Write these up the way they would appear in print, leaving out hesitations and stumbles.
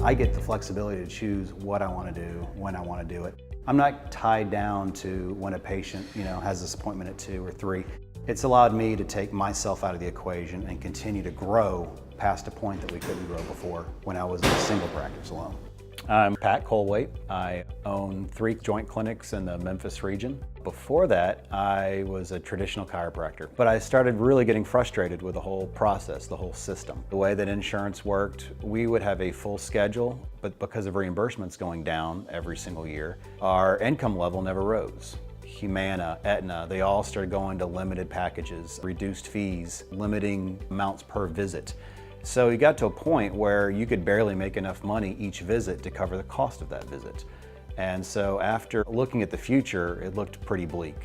I get the flexibility to choose what I want to do, when I want to do it. I'm not tied down to when a patient, has this appointment at 2 or 3. It's allowed me to take myself out of the equation and continue to grow past a point that we couldn't grow before when I was in a single practice alone. I'm Pat Kolwaite. I own 3 joint clinics in the Memphis region. Before that, I was a traditional chiropractor, but I started really getting frustrated with the whole process, the whole system. The way that insurance worked, we would have a full schedule, but because of reimbursements going down every single year, our income level never rose. Humana, Aetna, they all started going to limited packages, reduced fees, limiting amounts per visit. So you got to a point where you could barely make enough money each visit to cover the cost of that visit. And so after looking at the future, it looked pretty bleak.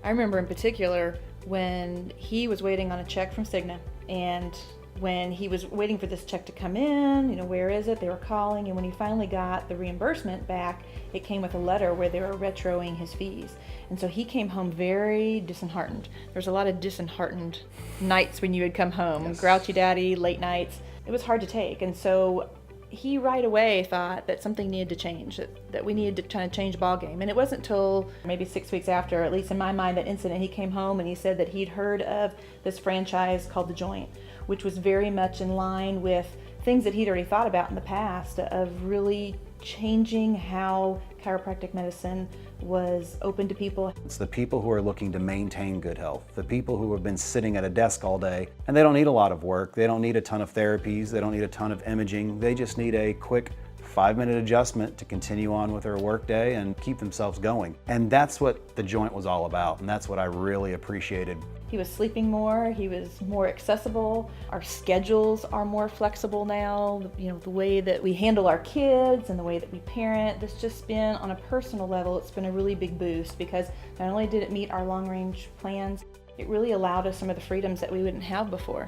I remember in particular when he was waiting on a check from Cigna, and when he was waiting for this check to come in, where is it? They were calling, and when he finally got the reimbursement back, it came with a letter where they were retroing his fees. And so he came home very disheartened. There's a lot of disheartened nights when you would come home, Yes. Grouchy daddy, late nights. It was hard to take. And so he right away thought that something needed to change, that we needed to kind of change ball game. And it wasn't until maybe 6 weeks after, at least in my mind, that incident, he came home and he said that he'd heard of this franchise called The Joint, which was very much in line with things that he'd already thought about in the past, of really changing how chiropractic medicine was open to people. It's the people who are looking to maintain good health, the people who have been sitting at a desk all day, and they don't need a lot of work, they don't need a ton of therapies, they don't need a ton of imaging, they just need a quick 5-minute adjustment to continue on with their workday and keep themselves going. And that's what The Joint was all about, and that's what I really appreciated. He was sleeping more, he was more accessible, our schedules are more flexible now, the way that we handle our kids and the way that we parent. This just been, on a personal level, it's been a really big boost, because not only did it meet our long-range plans, it really allowed us some of the freedoms that we wouldn't have before.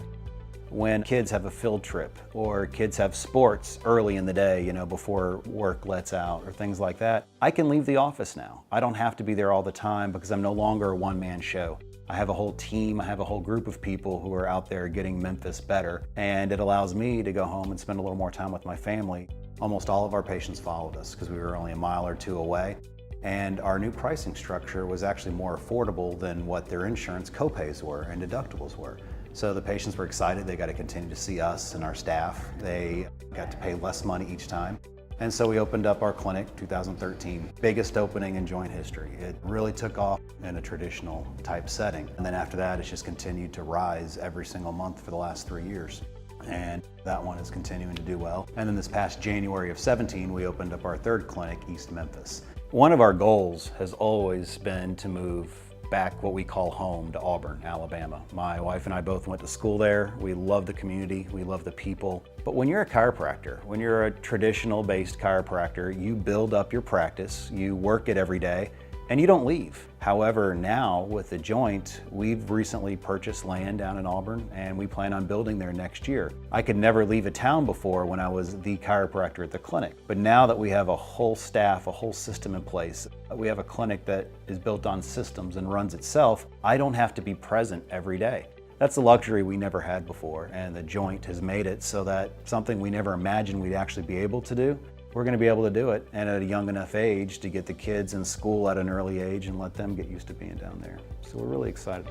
When kids have a field trip, or kids have sports early in the day, before work lets out, or things like that, I can leave the office now. I don't have to be there all the time because I'm no longer a one-man show. I have a whole team, I have a whole group of people who are out there getting Memphis better, and it allows me to go home and spend a little more time with my family. Almost all of our patients followed us because we were only a mile or 2 away, and our new pricing structure was actually more affordable than what their insurance copays were and deductibles were. So the patients were excited. They got to continue to see us and our staff. They got to pay less money each time. And so we opened up our clinic 2013, biggest opening in joint history. It really took off in a traditional type setting. And then after that, it's just continued to rise every single month for the last 3 years. And that one is continuing to do well. And then this past January of 17, we opened up our 3rd clinic, East Memphis. One of our goals has always been to move back what we call home to Auburn, Alabama. My wife and I both went to school there. We love the community, we love the people. But when you're a chiropractor, when you're a traditional-based chiropractor, you build up your practice, you work it every day, and you don't leave. However, now with The Joint, we've recently purchased land down in Auburn, and we plan on building there next year. I could never leave a town before when I was the chiropractor at the clinic. But now that we have a whole staff, a whole system in place, we have a clinic that is built on systems and runs itself, I don't have to be present every day. That's a luxury we never had before, and The Joint has made it so that something we never imagined we'd actually be able to do, we're going to be able to do it, and at a young enough age to get the kids in school at an early age and let them get used to being down there. So we're really excited.